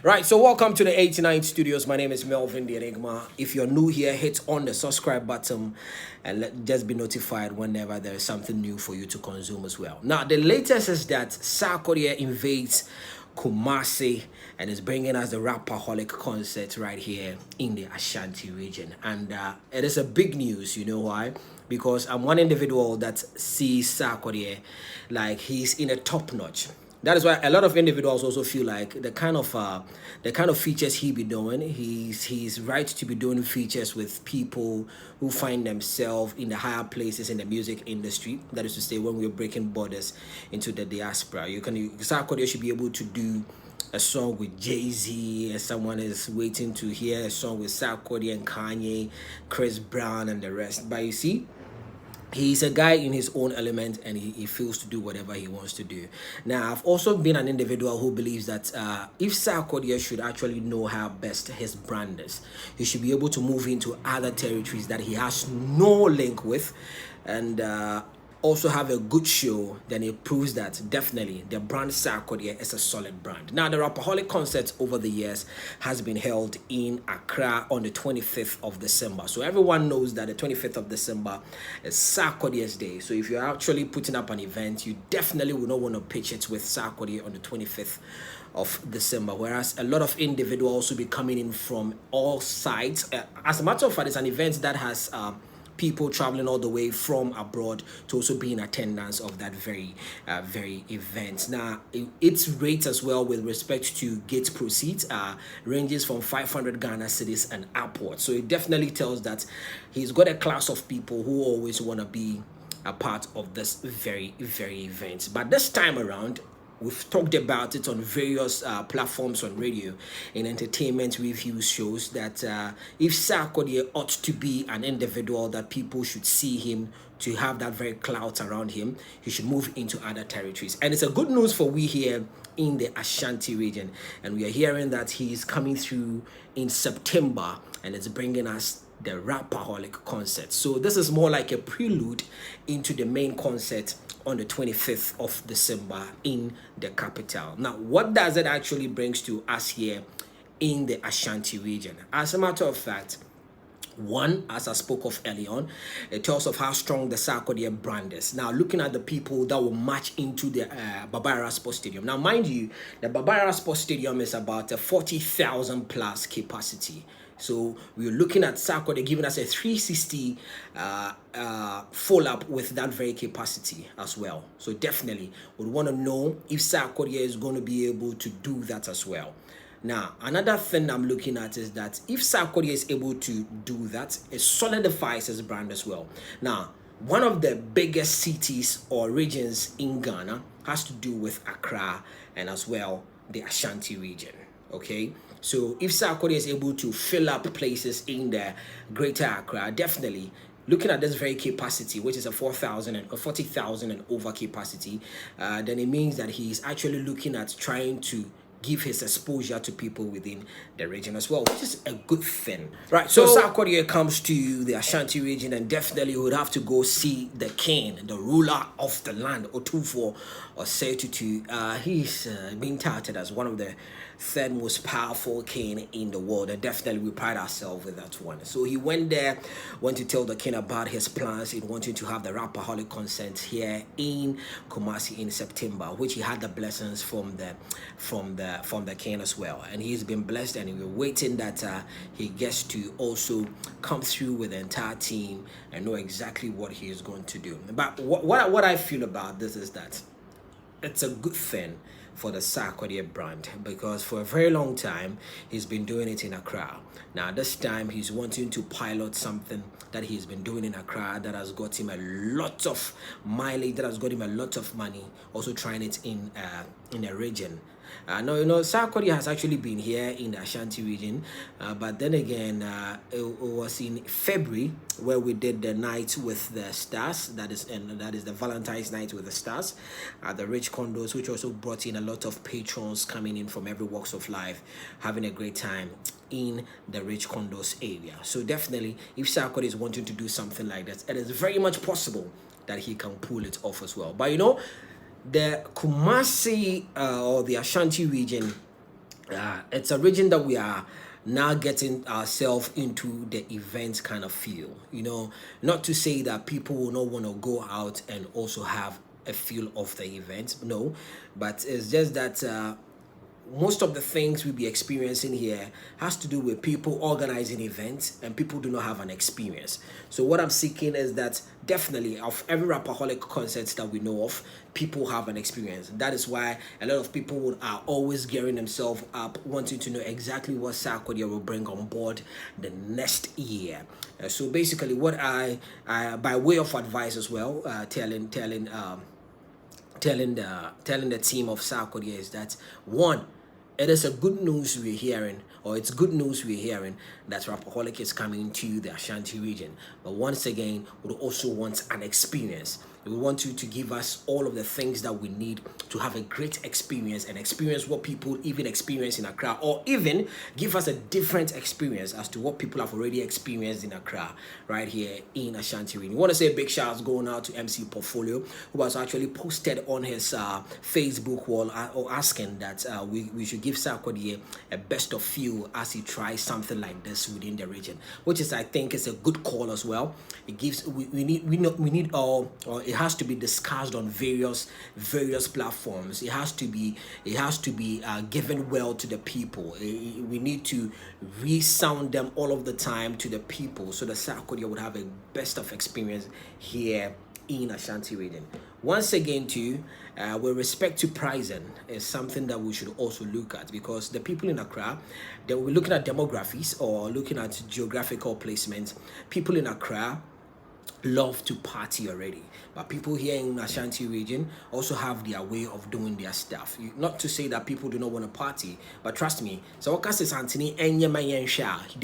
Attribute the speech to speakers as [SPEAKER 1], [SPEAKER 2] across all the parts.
[SPEAKER 1] Right, so welcome to the 89 Studios. My name is Melvin the Enigma. If you're new here, hit on the subscribe button and just be notified whenever there is something new for you to consume as well. Now, the latest is that Sarkodie invades Kumasi and is bringing us the Rapperholic concert right here in the Ashanti region. And it is a big news, you know why? Because I'm one individual that sees Sarkodie like he's in a top notch. That is why a lot of individuals also feel like the kind of features he be doing, he's right to be doing features with people who find themselves in the higher places in the music industry. That is to say, when we're breaking borders into the diaspora, Sarkodie should be able to do a song with Jay-Z, and someone is waiting to hear a song with Sarkodie and Kanye, Chris Brown, and the rest. But you see, he's a guy in his own element, and he feels to do whatever he wants to do. Now, I've also been an individual who believes that if Sarkodie should actually know how best his brand is, he should be able to move into other territories that he has no link with, and also have a good show. Then it proves that definitely the brand Sarkodie is a solid brand. Now, the Rapperholic concert over the years has been held in Accra on the 25th of December. So everyone knows that the 25th of December is Sarkodie's day. So if you're actually putting up an event, you definitely will not want to pitch it with Sarkodie on the 25th of December, whereas a lot of individuals will be coming in from all sides. As a matter of fact, it's an event that has people traveling all the way from abroad to also be in attendance of that very event. Now, its rates as well with respect to gate proceeds ranges from 500 Ghana cedis and upwards. So it definitely tells that he's got a class of people who always want to be a part of this very event. But this time around, we've talked about it on various platforms on radio, in entertainment review shows, that if Sarkodie ought to be an individual that people should see him to have that very clout around him, he should move into other territories. And it's a good news for we here in the Ashanti region. And we are hearing that he's coming through in September, and it's bringing us the Rapperholic concert. So this is more like a prelude into the main concert on the 25th of December in the capital. Now, what does it actually brings to us here in the Ashanti region? As a matter of fact, one, as I spoke of early on, it tells of how strong the Sarkodie brand is. Now, looking at the people that will march into the Barbara Sports Stadium. Now, mind you, the Barbara Sports Stadium is about a 40,000 plus capacity. So we're looking at Sarkodie giving us a 360 full up with that very capacity as well. So definitely would want to know if Sarkodie is going to be able to do that as well. Now, another thing I'm looking at is that if Sarkodie is able to do that, it solidifies his brand as well. Now, one of the biggest cities or regions in Ghana has to do with Accra and as well the Ashanti region. Okay, so if Sarkodie is able to fill up places in the greater Accra, definitely looking at this very capacity, which is a 4,000 and 40,000 and over capacity, then it means that he's actually looking at trying to give his exposure to people within the region as well, which is a good thing. Right, so Sarkodie comes to the Ashanti region, and definitely would have to go see the king, the ruler of the land, Otufo or Setutu. He's being touted as one of the third most powerful king in the world, and definitely we pride ourselves with that one. So he went there, went to tell the king about his plans in wanting to have the Rapperholic concert here in Kumasi in September, which he had the blessings from the king as well. And he's been blessed, and we're waiting that he gets to also come through with the entire team and know exactly what he is going to do. But what I feel about this is that it's a good thing for the Sarkodie brand, because for a very long time he's been doing it in Accra. Now this time he's wanting to pilot something that he's been doing in Accra that has got him a lot of mileage, that has got him a lot of money, also trying it in a region. Now, Sarkodie has actually been here in the Ashanti region, but then again, it was in February where we did the night with the stars. That is the Valentine's night with the stars at the Rich Condos, which also brought in a lot of patrons coming in from every walks of life, having a great time in the Rich Condos area. So definitely, if Sarkodie is wanting to do something like that, it is very much possible that he can pull it off as well. But the Kumasi or the Ashanti region it's a region that we are now getting ourselves into the event kind of feel. You know, not to say that people will not want to go out and also have a feel of the event, no, but it's just that most of the things we'll be experiencing here has to do with people organizing events and people do not have an experience. So what I'm seeking is that definitely of every Rapperholic concerts that we know of, people have an experience. That is why a lot of people are always gearing themselves up, wanting to know exactly what Sarkodie will bring on board the next year. So basically what I by way of advice as well, telling the team of Sarkodie is that one, it is a good news we're hearing, or it's good news we're hearing that Rapperholic is coming to the Ashanti region. But once again, we also want an experience. We want you to give us all of the things that we need to have a great experience and experience what people even experience in Accra, or even give us a different experience as to what people have already experienced in Accra right here in Ashanti region. We want to say a big shout out going out to MC Portfolio, who has actually posted on his Facebook wall asking that we should give Sarkodie a best of few as he tries something like this within the region, which is, I think, is a good call as well. It gives we need all, or it has to be discussed on various platforms. It has to be given well to the people. We need to resound them all of the time to the people, so that Sarkodie would have a best of experience here in Ashanti region. Once again, too, with respect to pricing, is something that we should also look at, because the people in Accra, they will be looking at demographics or looking at geographical placement. People in Accra love to party already, but people here in Ashanti region also have their way of doing their stuff. Not to say that people do not want to party, but trust me, so they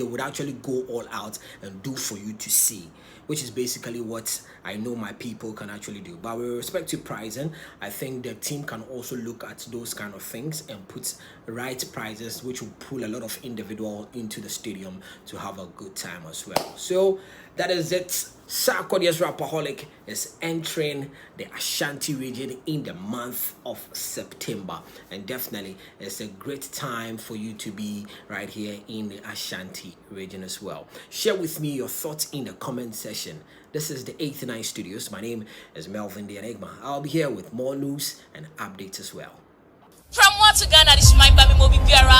[SPEAKER 1] would actually go all out and do for you to see, which is basically what I know my people can actually do. But with respect to pricing, I think the team can also look at those kind of things and put right prices, which will pull a lot of individuals into the stadium to have a good time as well. So that is it. Sarkodie's Rapperholic is entering the Ashanti region in the month of September, and definitely it's a great time for you to be right here in the Ashanti region as well. Share with me your thoughts in the comment section. This is the 89 Studios. My name is Melvin the Enigma. I'll be here with more news and updates as well.
[SPEAKER 2] From what to Ghana, this is my baby Mobi Biara,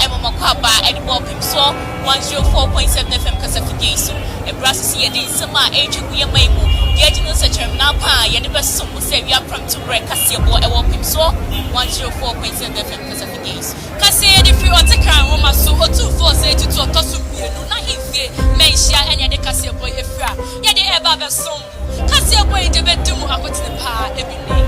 [SPEAKER 2] Emma Makwaba, and Bob Pimso, 104.7 FM Casafication, a brass see a day, summer age, we are Mamu, the original such a Napa, Yanibasu, say we are from to break Cassia boy, a Bob Pimso, 104.7 FM Casafication. Cassia, if you want to carry on my so 248 to Tosu, not if you may share any of the Cassia boy, if you are, Yadi Eba song, Cassia boy, the bedroom, I put in the power every day.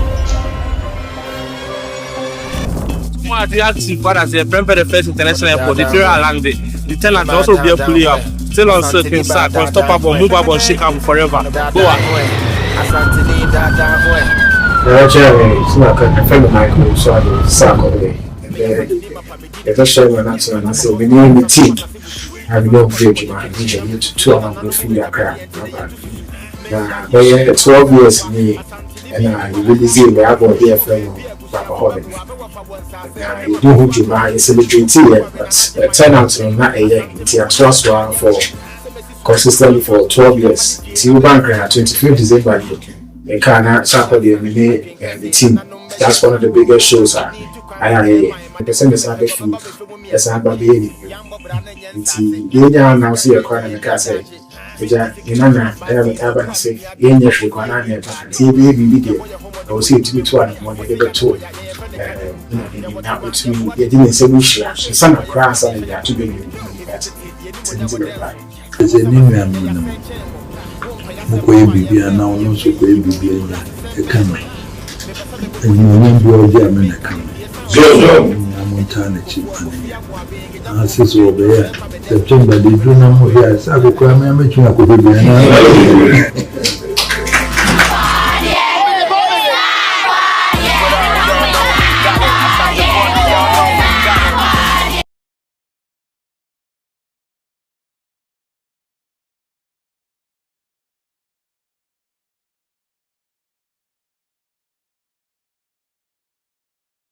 [SPEAKER 3] The active father said, prepare the first international airport. The ferry along the tenant also be a pulley up. Still on certain side, can stop up or move up or shake up forever. Go on.
[SPEAKER 4] It's not a friend of mine, so I do Sarkodie. If I show my answer and I say, we need the team. I have no fridge, man. I need to 2 hours with food. But yeah, 12 years me, and I really see the apple here from Rapperholic. You do who you buy, it's a little tea, but turn out to not a year. It's a trust for consistently for 12 years. It's you bank 25th December. In Ghana, Sarkodie and the team. That's one of the biggest shows. I percent is happy food. Yes, I'm a baby. It's the now see a corner in the castle. In Anna, I have a tab and say, in your Shukana, TV video. I will see it to be 2 when they get to now to me, they didn't say we should. Some of grass and they are to be that.
[SPEAKER 5] It's a new man. Mukoye Bibia now, no so Bibia, a camera. And you remember the American. Montana cheap. I says over there, September, they do no more. Yes, I will cry. I'm making a good